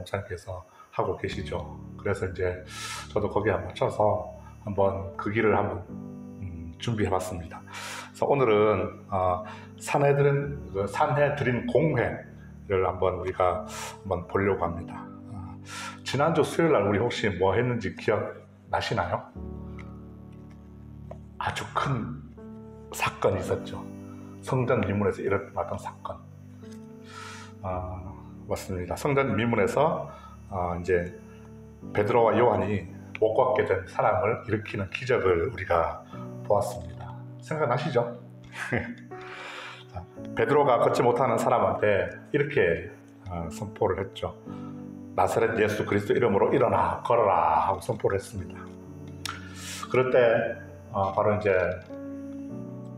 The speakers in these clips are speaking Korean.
목사님께서 하고 계시죠. 그래서 이제 저도 거기에 맞춰서 한번 그 길을 한번 준비해봤습니다. 그래서 오늘은 산해드림 공회를 한번 우리가 한번 보려고 합니다. 지난주 수요일날 우리 혹시 뭐 했는지 기억나시나요? 아주 큰 사건이 있었죠. 성전 미문에서 일어났던 사건. 맞습니다. 성전 미문에서 이제 베드로와 요한이 못 걷게 된 사람을 일으키는 기적을 우리가 보았습니다. 생각나시죠? 베드로가 걷지 못하는 사람한테 이렇게 선포를 했죠. 나사렛 예수 그리스도 이름으로 일어나 걸어라 하고 선포를 했습니다. 그럴 때 바로 이제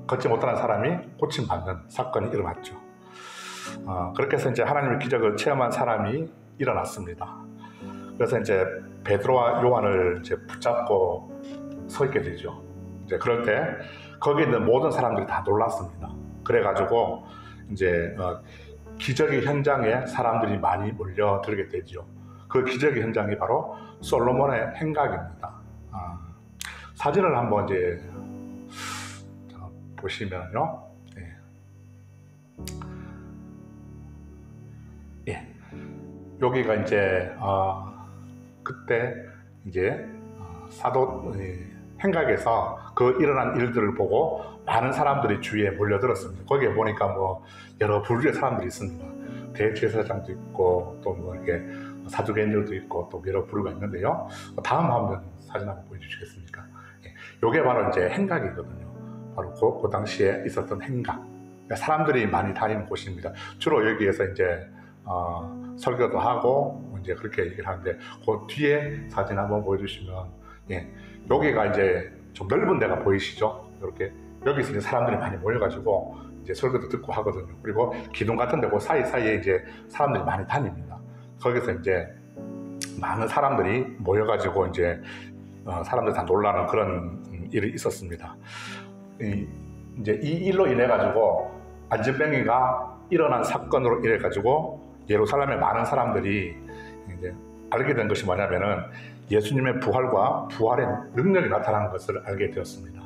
걷지 못하는 사람이 고침받는 사건이 일어났죠. 그렇게 해서 이제 하나님의 기적을 체험한 사람이 일어났습니다. 그래서 이제 베드로와 요한을 이제 붙잡고 서 있게 되죠. 이제 그럴 때 거기 있는 모든 사람들이 다 놀랐습니다. 그래가지고 이제 기적의 현장에 사람들이 많이 몰려들게 되죠. 그 기적의 현장이 바로 솔로몬의 행각입니다. 사진을 한번 이제 보시면요. 여기가 이제 그때 이제 사도 행각에서 그 일어난 일들을 보고 많은 사람들이 주위에 몰려들었습니다. 거기에 보니까 뭐 여러 부류의 사람들이 있습니다. 대제사장도 있고 또 뭐 이렇게 사두개인들도 있고 또 여러 부류가 있는데요. 다음 화면 사진 한번 보여주시겠습니까? 이게 바로 이제 행각이거든요. 바로 그 당시에 있었던 행각. 그러니까 사람들이 많이 다니는 곳입니다. 주로 여기에서 이제 설교도 하고 이제 그렇게 얘기를 하는데 그 뒤에 사진 한번 보여주시면 여기가 이제 좀 넓은 데가 보이시죠? 이렇게 여기서 이제 사람들이 많이 모여가지고 이제 설교도 듣고 하거든요. 그리고 기둥 같은 데 그 사이사이에 이제 사람들이 많이 다닙니다. 거기서 이제 많은 사람들이 모여가지고 이제 사람들이 다 놀라는 그런 일이 있었습니다. 이제 이 일로 인해 가지고 안진병이가 일어난 사건으로 인해 가지고 예루살렘의 많은 사람들이 이제 알게 된 것이 뭐냐면은 예수님의 부활과 부활의 능력이 나타난 것을 알게 되었습니다.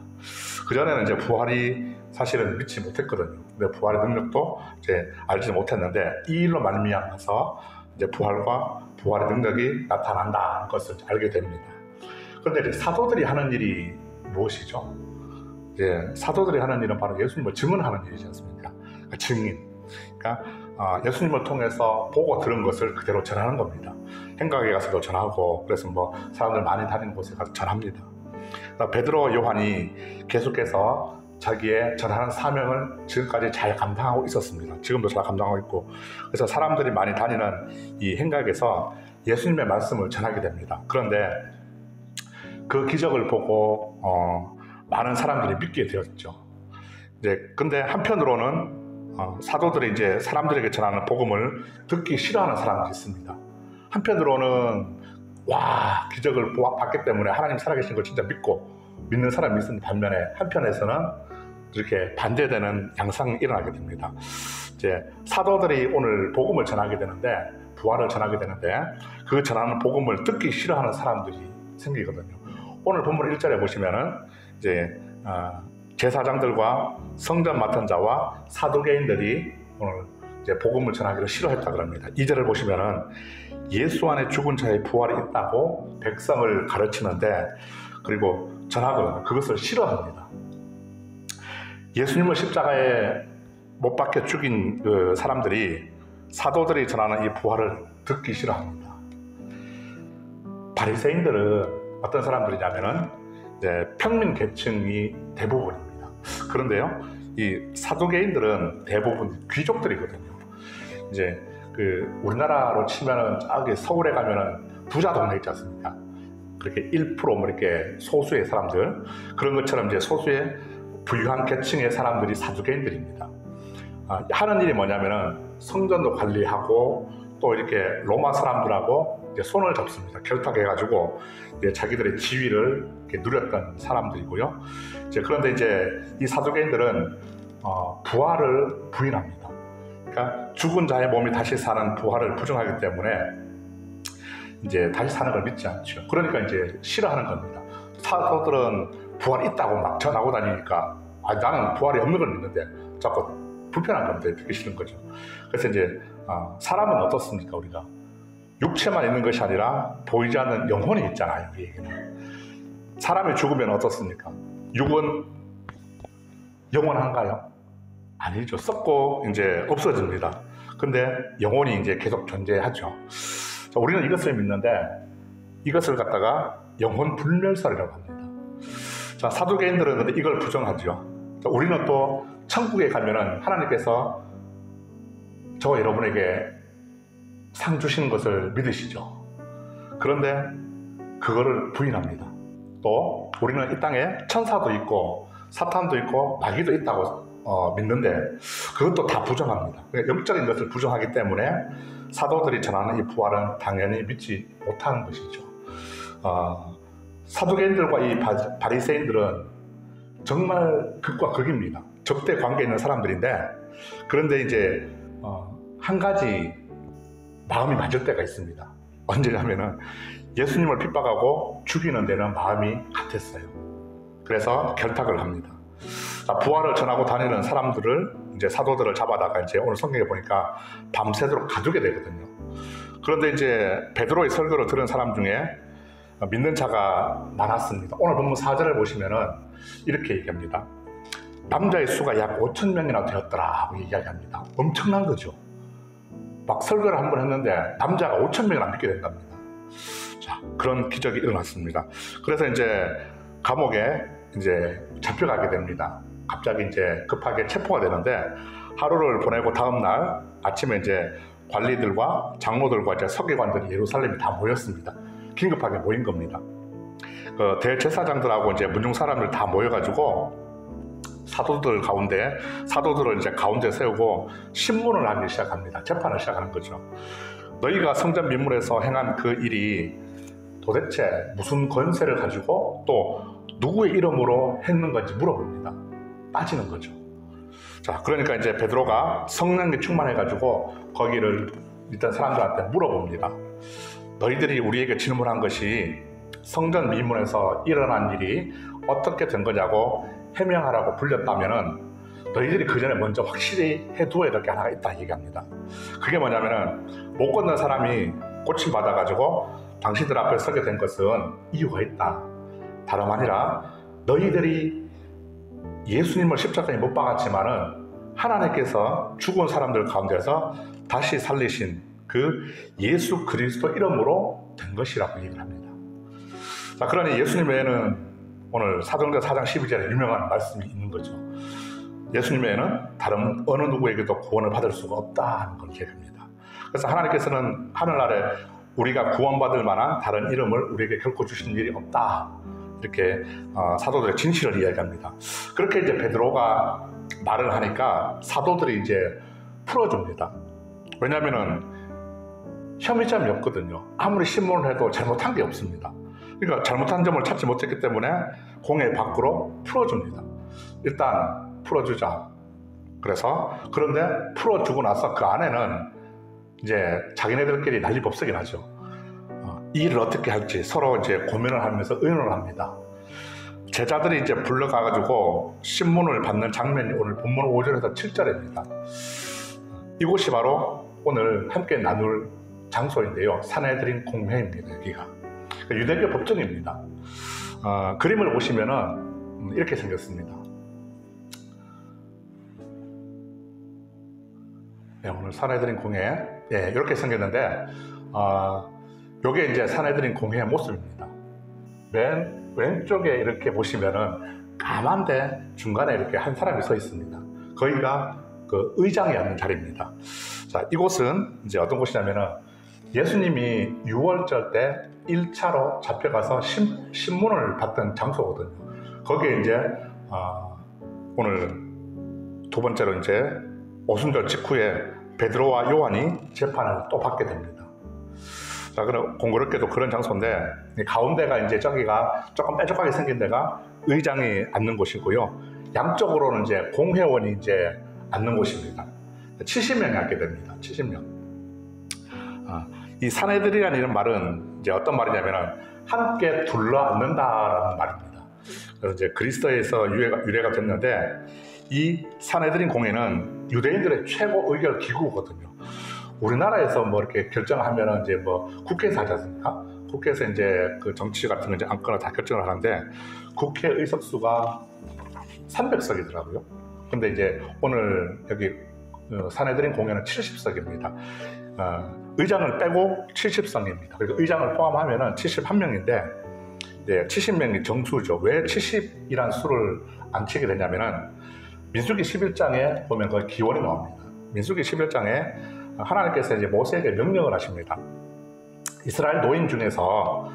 그전에는 이제 부활이 사실은 믿지 못했거든요. 근데 부활의 능력도 이제 알지 못했는데 이 일로 말미암아서 이제 부활과 부활의 능력이 나타난다는 것을 알게 됩니다. 그런데 이제 사도들이 하는 일이 무엇이죠? 이제 사도들이 하는 일은 바로 예수님을 증언하는 일이지 않습니까? 그러니까 증인. 그러니까 예수님을 통해서 보고 들은 것을 그대로 전하는 겁니다. 행각에 가서도 전하고 그래서 뭐 사람들 많이 다니는 곳에 가서 전합니다. 베드로와 요한이 계속해서 자기의 전하는 사명을 지금까지 잘 감당하고 있었습니다. 지금도 잘 감당하고 있고 그래서 사람들이 많이 다니는 이 행각에서 예수님의 말씀을 전하게 됩니다. 그런데 그 기적을 보고 많은 사람들이 믿게 되었죠. 이제 근데 한편으로는 사도들이 이제 사람들에게 전하는 복음을 듣기 싫어하는 사람들이 있습니다. 한편으로는 와 기적을 봤기 때문에 하나님 살아계신 걸 진짜 믿는 사람이 있는 반면에 한편에서는 이렇게 반대되는 양상이 일어나게 됩니다. 이제 사도들이 오늘 복음을 전하게 되는데 부활을 전하게 되는데 그 전하는 복음을 듣기 싫어하는 사람들이 생기거든요. 오늘 본문 1절에 보시면은 이제 제사장들과 성전 맡은 자와 사두개인들이 오늘 이제 복음을 전하기를 싫어했다 그럽니다. 2절을 보시면은 예수 안에 죽은 자의 부활이 있다고 백성을 가르치는데 그리고 전하거든요. 그것을 싫어합니다. 예수님을 십자가에 못 박혀 죽인 그 사람들이 사도들이 전하는 이 부활을 듣기 싫어합니다. 바리새인들은 어떤 사람들이냐면은 이제 평민 계층이 대부분입니다. 그런데요, 이 사두개인들은 대부분 귀족들이거든요. 이제 그 우리나라로 치면은 저기 서울에 가면은 부자 동네 있지 않습니까? 그렇게 1% 뭐 이렇게 소수의 사람들 그런 것처럼 이제 소수의 부유한 계층의 사람들이 사두개인들입니다. 하는 일이 뭐냐면은 성전도 관리하고 또 이렇게 로마 사람들하고 이제 손을 잡습니다. 결탁해가지고 이제 자기들의 지위를 이렇게 누렸던 사람들이고요. 이제 그런데 이제 이 사두개인들은 부활을 부인합니다. 그러니까 죽은 자의 몸이 다시 사는 부활을 부정하기 때문에 이제 다시 사는 걸 믿지 않죠. 그러니까 이제 싫어하는 겁니다. 사도들은 부활이 있다고 막 전하고 다니니까 나는 부활이 없는 걸 믿는데 자꾸 불편한 겁니다. 듣기 싫은 거죠. 그래서 이제 사람은 어떻습니까? 우리가 육체만 있는 것이 아니라 보이지 않는 영혼이 있잖아요. 이 얘기는. 사람이 죽으면 어떻습니까? 육은 영원한가요? 아니죠. 썩고 이제 없어집니다. 근데 영혼이 이제 계속 존재하죠. 자, 우리는 이것을 믿는데 이것을 갖다가 영혼 불멸설이라고 합니다. 자, 사두개인들은 근데 이걸 부정하죠. 자, 우리는 또 천국에 가면은 하나님께서 저 여러분에게 상 주시는 것을 믿으시죠. 그런데 그거를 부인합니다. 또 우리는 이 땅에 천사도 있고 사탄도 있고 마귀도 있다고 믿는데 그것도 다 부정합니다. 영적인 것을 부정하기 때문에 사도들이 전하는 이 부활은 당연히 믿지 못하는 것이죠. 사두개인들과 이 바리새인들은 정말 극과 극입니다. 적대 관계에 있는 사람들인데 그런데 이제 한 가지 마음이 맞을 때가 있습니다. 언제냐면은 예수님을 핍박하고 죽이는 데는 마음이 같았어요. 그래서 결탁을 합니다. 부활을 전하고 다니는 사람들을 이제 사도들을 잡아다가 이제 오늘 성경에 보니까 밤새도록 가두게 되거든요. 그런데 이제 베드로의 설교를 들은 사람 중에 믿는 자가 많았습니다. 오늘 본문 4절을 보시면은 이렇게 얘기합니다. 남자의 수가 약 5,000명이나 되었더라 하고 이야기합니다. 엄청난 거죠. 막 설교를 한 번 했는데 남자가 5,000명이나 믿게 된답니다. 자, 그런 기적이 일어났습니다. 그래서 이제 감옥에 이제 잡혀가게 됩니다. 갑자기 이제 급하게 체포가 되는데 하루를 보내고 다음 날 아침에 이제 관리들과 장로들과 이제 서기관들이 예루살렘에 다 모였습니다. 긴급하게 모인 겁니다. 그 대제사장들하고 이제 문중 사람들 다 모여가지고 사도들을 이제 가운데 세우고 신문을 하기 시작합니다. 재판을 시작하는 거죠. 너희가 성전 민문에서 행한 그 일이 도대체 무슨 권세를 가지고 또 누구의 이름으로 했는 건지 물어봅니다. 따지는 거죠. 자, 그러니까 이제 베드로가 성령이 충만해가지고 거기를 일단 사람들한테 물어봅니다. 너희들이 우리에게 질문한 것이 성전 미문에서 일어난 일이 어떻게 된 거냐고 해명하라고 불렸다면은 너희들이 그 전에 먼저 확실히 해두어야 될 게 하나가 있다 얘기합니다. 그게 뭐냐면은 못 걷는 사람이 고침 받아가지고 당신들 앞에 서게 된 것은 이유가 있다. 다름 아니라 너희들이 예수님을 십자가에 못 박았지만은 하나님께서 죽은 사람들 가운데서 다시 살리신 그 예수 그리스도 이름으로 된 것이라고 얘기를 합니다. 자, 그러니 예수님 외에는 오늘 사도행전 4장 12절에 유명한 말씀이 있는 거죠. 예수님 외에는 다른 어느 누구에게도 구원을 받을 수가 없다는 걸 얘기합니다. 그래서 하나님께서는 하늘나라에 우리가 구원받을 만한 다른 이름을 우리에게 결코 주신 일이 없다. 이렇게 사도들의 진실을 이야기합니다. 그렇게 이제 베드로가 말을 하니까 사도들이 이제 풀어줍니다. 왜냐하면은 혐의점이 없거든요. 아무리 신문을 해도 잘못한 게 없습니다. 그러니까 잘못한 점을 찾지 못했기 때문에 공회 밖으로 풀어줍니다. 일단 풀어주자. 그런데 풀어주고 나서 그 안에는 이제 자기네들끼리 난리법석이 나죠. 이 일을 어떻게 할지 서로 이제 고민을 하면서 의논을 합니다. 제자들이 이제 불러가가지고 신문을 받는 장면이 오늘 본문 5절에서 7절입니다. 이곳이 바로 오늘 함께 나눌 장소인데요. 산헤드린 공회입니다. 여기가 유대교 법정입니다. 그림을 보시면은 이렇게 생겼습니다. 네, 오늘 산헤드린 공회 이렇게 생겼는데 요게 이제 산헤드린 공회의 모습입니다. 맨 왼쪽에 이렇게 보시면은 까만데 중간에 이렇게 한 사람이 서 있습니다. 거기가 그 의장이 앉는 자리입니다. 자, 이곳은 이제 어떤 곳이냐면은 예수님이 6월절 때 1차로 잡혀가서 신문을 받던 장소거든요. 거기에 이제 오늘 두 번째로 이제 오순절 직후에 베드로와 요한이 재판을 또 받게 됩니다. 자, 그럼 공교롭게도 그런 장소인데 가운데가 이제 저기가 조금 뾰족하게 생긴 데가 의장이 앉는 곳이고요. 양쪽으로는 이제 공회원이 이제 앉는 곳입니다. 70명이 앉게 됩니다. 70명. 이 사내들이라는 이런 말은 이제 어떤 말이냐면은 함께 둘러앉는다라는 말입니다. 그래서 이제 그리스도에서 유래가 됐는데 이 사내들인 공회는 유대인들의 최고 의결 기구거든요. 우리나라에서 뭐 이렇게 결정하면은 이제 뭐 국회에서 하지 않습니까? 국회에서 이제 그 정치 같은 거 이제 안건을 다 결정을 하는데 국회 의석수가 300석이더라고요. 근데 이제 오늘 여기 사내들인 공회는 70석입니다. 의장을 빼고 70석입니다. 그리고 의장을 포함하면은 71명인데, 네, 70명이 정수죠. 왜 70이란 수를 안 치게 되냐면은 민수기 11장에 보면 그 기원이 나옵니다. 민수기 11장에 하나님께서 이제 모세에게 명령을 하십니다. 이스라엘 노인 중에서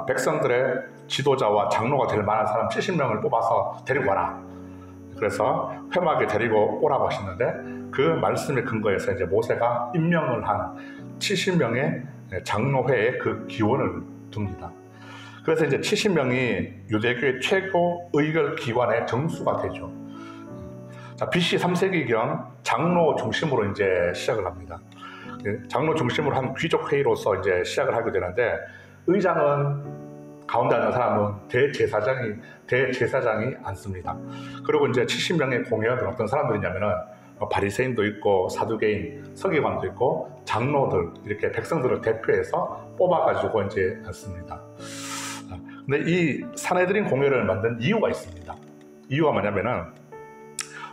백성들의 지도자와 장로가 될 만한 사람 70명을 뽑아서 데리고 와라. 그래서 회막에 데리고 오라고 하시는데 그 말씀에 근거해서 이제 모세가 임명을 한 70명의 장로회에 그 기원을 둡니다. 그래서 이제 70명이 유대교의 최고 의결 기관의 정수가 되죠. 자, BC 3세기경 장로 중심으로 이제 시작을 합니다. 장로 중심으로 한 귀족 회의로서 이제 시작을 하게 되는데 의장은 가운데 앉는 사람은 대제사장이 앉습니다. 그리고 이제 70명의 공회원들은 어떤 사람들이냐면은 바리새인도 있고 사두개인, 서기관도 있고 장로들 이렇게 백성들을 대표해서 뽑아가지고 이제 앉습니다. 근데 이 사내들인 공회를 만든 이유가 있습니다. 이유가 뭐냐면은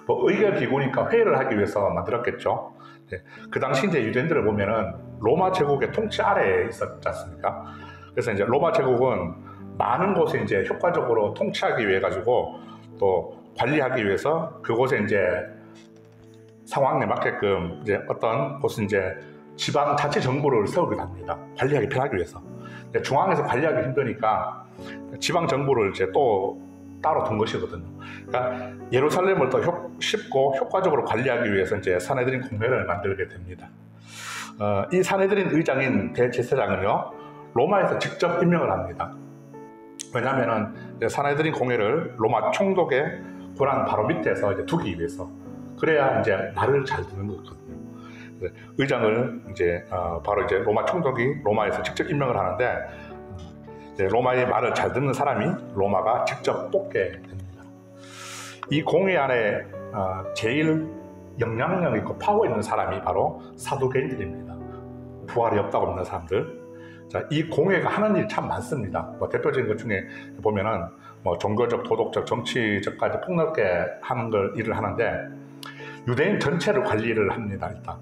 뭐 의결 기구니까 회의를 하기 위해서 만들었겠죠. 네. 그 당시 이제 유대인들을 보면은 로마 제국의 통치 아래에 있었지 않습니까? 그래서 이제 로마 제국은 많은 곳에 이제 효과적으로 통치하기 위해 가지고 또 관리하기 위해서 그곳에 이제 상황에 맞게끔 이제 어떤 곳은 이제 지방 자치 정부를 세우기도 합니다. 관리하기 편하기 위해서. 중앙에서 관리하기 힘드니까 지방 정부를 이제 또 따로 둔 것이거든요. 그러니까 예루살렘을 더 쉽고 효과적으로 관리하기 위해서 이제 사내들인 공회를 만들게 됩니다. 이 사내들인 의장인 대제사장은요 로마에서 직접 임명을 합니다. 왜냐하면은 사내들인 공회를 로마 총독의 권한 바로 밑에서 이제 두기 위해서. 그래야 이제 말을 잘 듣는 거거든요. 의장을 이제 바로 이제 로마 총독이 로마에서 직접 임명을 하는데 이제 로마의 말을 잘 듣는 사람이 로마가 직접 뽑게 됩니다. 이 공회 안에 제일 영향력 있고 파워 있는 사람이 바로 사두개인들입니다. 부활이 없다고 믿는 사람들. 자, 이 공회가 하는 일이 참 많습니다. 뭐 대표적인 것 중에 보면은 뭐 종교적, 도덕적, 정치적까지 폭넓게 하는 일을 하는데 유대인 전체를 관리를 합니다, 일단.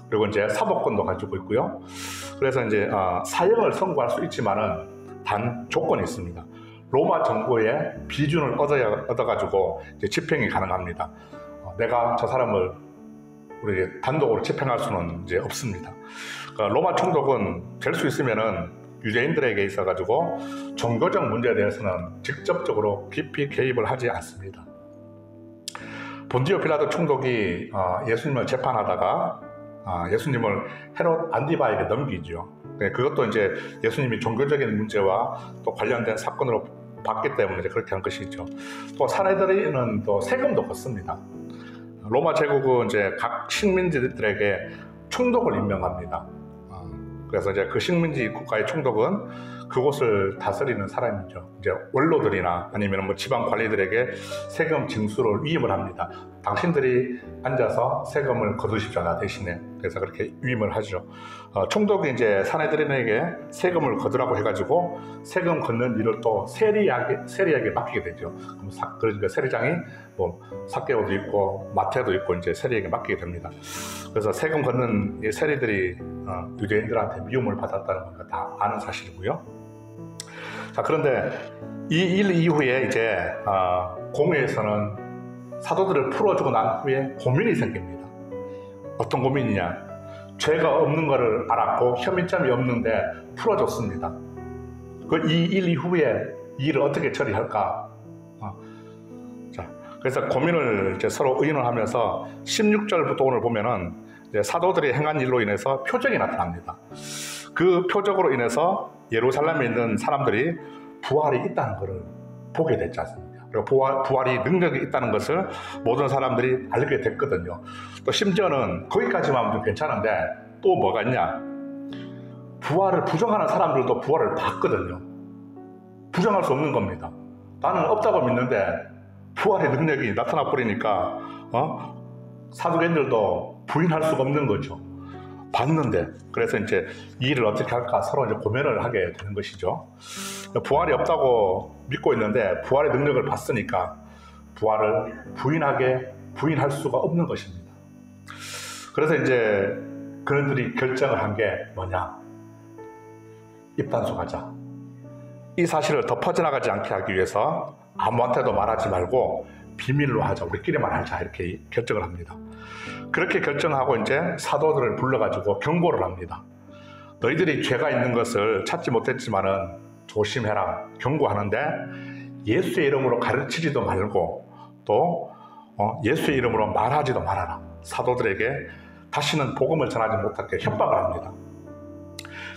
그리고 이제 사법권도 가지고 있고요. 그래서 이제 사형을 선고할 수 있지만은 단 조건이 있습니다. 로마 정부의 비준을 얻어가지고 이제 집행이 가능합니다. 내가 저 사람을 우리 단독으로 집행할 수는 이제 없습니다. 그러니까 로마 총독은 될 수 있으면은 유대인들에게 있어가지고 종교적 문제에 대해서는 직접적으로 깊이 개입을 하지 않습니다. 본디오 빌라도 총독이 예수님을 재판하다가 예수님을 헤롯 안디바에게 넘기죠. 그것도 이제 예수님이 종교적인 문제와 또 관련된 사건으로 봤기 때문에 이제 그렇게 한 것이죠. 또 사내들은 또 세금도 걷습니다. 로마 제국은 이제 각 식민지들에게 총독을 임명합니다. 그래서 이제 그 식민지 국가의 총독은 그곳을 다스리는 사람이죠. 이제 원로들이나 아니면 뭐 지방 관리들에게 세금 징수를 위임을 합니다. 당신들이 앉아서 세금을 거두십시오, 나 대신에. 그래서 그렇게 위임을 하죠. 총독이 이제 사내들에게 세금을 거두라고 해가지고 세금 걷는 일을 또 세리에게 맡기게 되죠. 그러니까 세리장이 뭐 삭개오도 있고 마태도 있고 이제 세리에게 맡기게 됩니다. 그래서 세금 걷는 이 세리들이 유대인들한테 미움을 받았다는 건 다 아는 사실이고요. 자, 그런데 이 일 이후에 이제 공회에서는 사도들을 풀어주고 난 후에 고민이 생깁니다. 어떤 고민이냐? 죄가 없는 것을 알았고 혐의점이 없는데 풀어줬습니다. 이 일 이후에 이 일을 어떻게 처리할까? 자, 그래서 고민을 이제 서로 의논하면서 16절부터 오늘 보면은 이제 사도들이 행한 일로 인해서 표적이 나타납니다. 그 표적으로 인해서 예루살렘에 있는 사람들이 부활이 있다는 것을 보게 됐지 않습니까? 그리고 부활이 능력이 있다는 것을 모든 사람들이 알게 됐거든요. 또 심지어는 거기까지만 하면 좀 괜찮은데 또 뭐가 있냐? 부활을 부정하는 사람들도 부활을 봤거든요. 부정할 수 없는 겁니다. 나는 없다고 믿는데 부활의 능력이 나타나 버리니까 사두개인들도 부인할 수가 없는 거죠. 봤는데. 그래서 이제 이 일을 어떻게 할까 서로 이제 고민을 하게 되는 것이죠. 부활이 없다고 믿고 있는데 부활의 능력을 봤으니까 부활을 부인할 수가 없는 것입니다. 그래서 이제 그들이 결정을 한 게 뭐냐? 입단속하자. 이 사실을 더 퍼져나가지 않게 하기 위해서 아무한테도 말하지 말고 비밀로 하자. 우리끼리만 하자. 이렇게 결정을 합니다. 그렇게 결정하고 이제 사도들을 불러가지고 경고를 합니다. 너희들이 죄가 있는 것을 찾지 못했지만은 조심해라. 경고하는데 예수의 이름으로 가르치지도 말고 또 예수의 이름으로 말하지도 말아라. 사도들에게 다시는 복음을 전하지 못하게 협박을 합니다.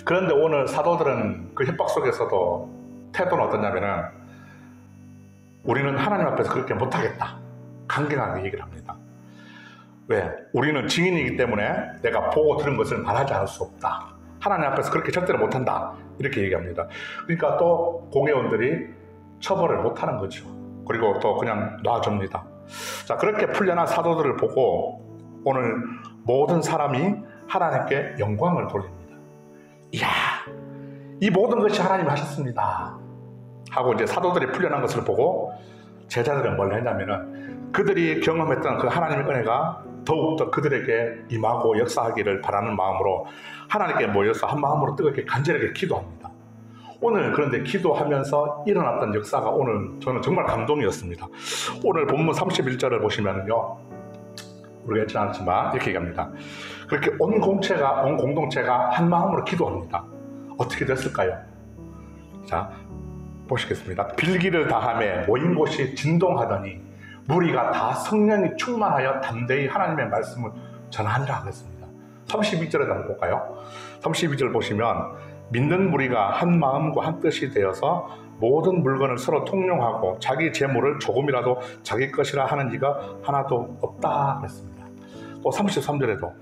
그런데 오늘 사도들은 그 협박 속에서도 태도는 어떠냐면은 우리는 하나님 앞에서 그렇게 못하겠다. 강경하게 얘기를 합니다. 왜? 우리는 증인이기 때문에 내가 보고 들은 것을 말하지 않을 수 없다. 하나님 앞에서 그렇게 절대로 못한다. 이렇게 얘기합니다. 그러니까 또 공회원들이 처벌을 못하는 거죠. 그리고 또 그냥 놔줍니다. 자, 그렇게 풀려난 사도들을 보고 오늘 모든 사람이 하나님께 영광을 돌립니다. 이야, 이 모든 것이 하나님이 하셨습니다. 하고 이제 사도들이 풀려난 것을 보고 제자들은 뭘 했냐면은 그들이 경험했던 그 하나님의 은혜가 더욱더 그들에게 임하고 역사하기를 바라는 마음으로 하나님께 모여서 한 마음으로 뜨겁게 간절하게 기도합니다. 오늘 그런데 기도하면서 일어났던 역사가 오늘 저는 정말 감동이었습니다. 오늘 본문 31절을 보시면요, 우리가 읽지 않았지만 이렇게 얘기합니다. 그렇게 온 공동체가 한 마음으로 기도합니다. 어떻게 됐을까요? 자, 보시겠습니다. 빌기를 다하며 모인 곳이 진동하더니 무리가 다 성령이 충만하여 담대히 하나님의 말씀을 전하니라 하겠습니다. 32절에 한번 볼까요? 32절 보시면 믿는 무리가 한 마음과 한 뜻이 되어서 모든 물건을 서로 통용하고 자기 재물을 조금이라도 자기 것이라 하는 이가 하나도 없다 그랬습니다. 또 33절에도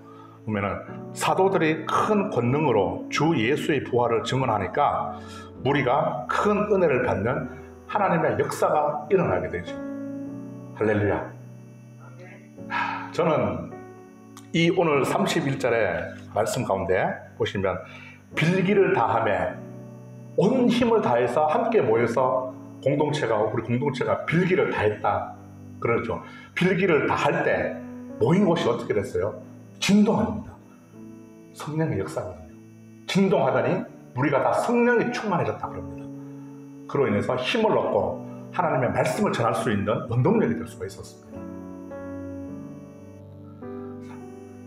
보면은 사도들이 큰 권능으로 주 예수의 부활을 증언하니까 무리가 큰 은혜를 받는 하나님의 역사가 일어나게 되죠. 할렐루야. 저는 이 오늘 31절의 말씀 가운데 보시면 빌기를 다하며 온 힘을 다해서 함께 모여서 우리 공동체가 빌기를 다했다 그러죠. 빌기를 다할 때 모인 곳이 어떻게 됐어요? 진동합니다. 성령의 역사거든요. 진동하더니 우리가 다 성령이 충만해졌다 그럽니다. 그로 인해서 힘을 얻고 하나님의 말씀을 전할 수 있는 원동력이 될 수가 있었습니다.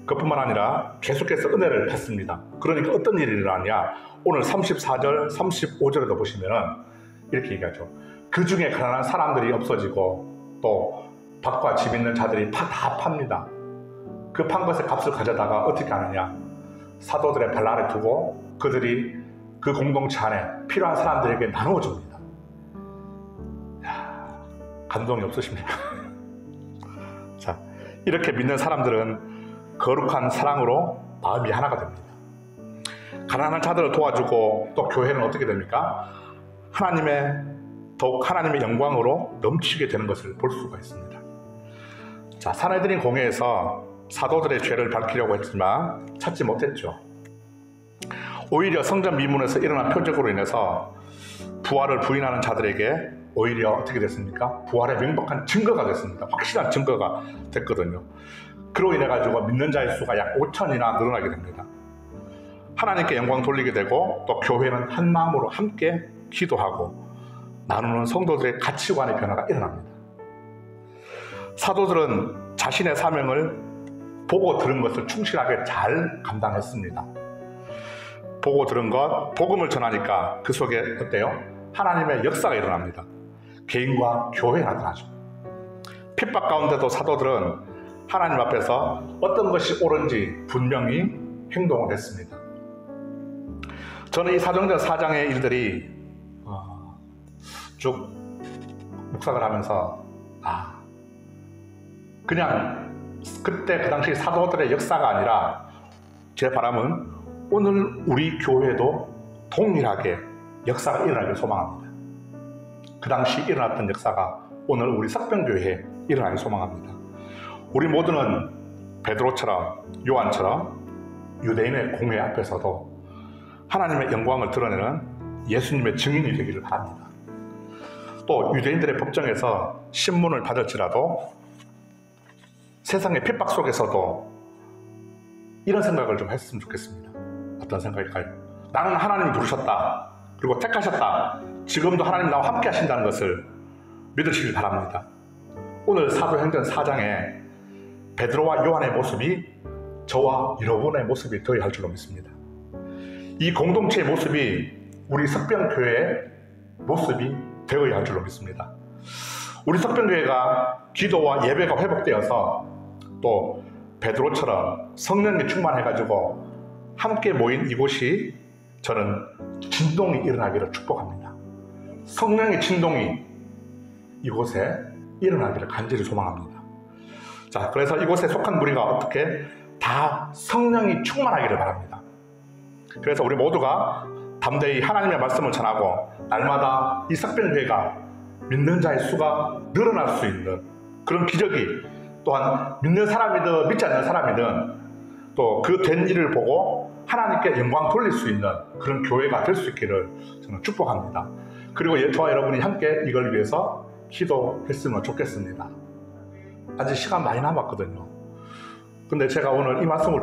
그뿐만 아니라 계속해서 은혜를 받습니다. 그러니까 어떤 일이 일어나냐? 오늘 34절, 35절에도 보시면은 이렇게 얘기하죠. 그 중에 가난한 사람들이 없어지고 또 밭과 집 있는 자들이 다 팝니다. 그 판 것의 값을 가져다가 어떻게 하느냐? 사도들의 발 아래 두고 그들이 그 공동체 안에 필요한 사람들에게 나누어 줍니다. 감동이 없으십니까? 자, 이렇게 믿는 사람들은 거룩한 사랑으로 마음이 하나가 됩니다. 가난한 자들을 도와주고 또 교회는 어떻게 됩니까? 더욱 하나님의 영광으로 넘치게 되는 것을 볼 수가 있습니다. 자, 산헤드린 공회에서 사도들의 죄를 밝히려고 했지만 찾지 못했죠. 오히려 성전 미문에서 일어난 표적으로 인해서 부활을 부인하는 자들에게 오히려 어떻게 됐습니까? 부활의 명백한 증거가 됐습니다. 확실한 증거가 됐거든요. 그로 인해 가지고 믿는 자의 수가 약 5천이나 늘어나게 됩니다. 하나님께 영광 돌리게 되고 또 교회는 한 마음으로 함께 기도하고 나누는 성도들의 가치관의 변화가 일어납니다. 사도들은 자신의 사명을 보고 들은 것을 충실하게 잘 감당했습니다. 보고 들은 것, 복음을 전하니까 그 속에 어때요? 하나님의 역사가 일어납니다. 개인과 교회가 나타나죠. 핍박 가운데도 사도들은 하나님 앞에서 어떤 것이 옳은지 분명히 행동을 했습니다. 저는 이 사도행전 4장의 일들이 쭉 묵상을 하면서 그냥 그때 그 당시 사도들의 역사가 아니라 제 바람은 오늘 우리 교회도 동일하게 역사가 일어나길 소망합니다. 그 당시 일어났던 역사가 오늘 우리 석병교회에 일어나길 소망합니다. 우리 모두는 베드로처럼 요한처럼 유대인의 공회 앞에서도 하나님의 영광을 드러내는 예수님의 증인이 되기를 바랍니다. 또 유대인들의 법정에서 신문을 받을지라도 세상의 핍박 속에서도 이런 생각을 좀 했으면 좋겠습니다. 어떤 생각일까요? 나는 하나님이 부르셨다. 그리고 택하셨다. 지금도 하나님 나와 함께 하신다는 것을 믿으시길 바랍니다. 오늘 사도행전 4장에 베드로와 요한의 모습이 저와 여러분의 모습이 되어야 할 줄로 믿습니다. 이 공동체의 모습이 우리 석병교회의 모습이 되어야 할 줄로 믿습니다. 우리 석병교회가 기도와 예배가 회복되어서 또 베드로처럼 성령이 충만해가지고 함께 모인 이곳이 저는 진동이 일어나기를 축복합니다. 성령의 진동이 이곳에 일어나기를 간절히 소망합니다. 자, 그래서 이곳에 속한 무리가 어떻게 다 성령이 충만하기를 바랍니다. 그래서 우리 모두가 담대히 하나님의 말씀을 전하고 날마다 이 석병교회가 믿는 자의 수가 늘어날 수 있는 그런 기적이 또한 믿는 사람이든 믿지 않는 사람이든 또 그 된 일을 보고 하나님께 영광 돌릴 수 있는 그런 교회가 될 수 있기를 저는 축복합니다. 그리고 저와 여러분이 함께 이걸 위해서 기도했으면 좋겠습니다. 아직 시간 많이 남았거든요. 근데 제가 오늘 이 말씀을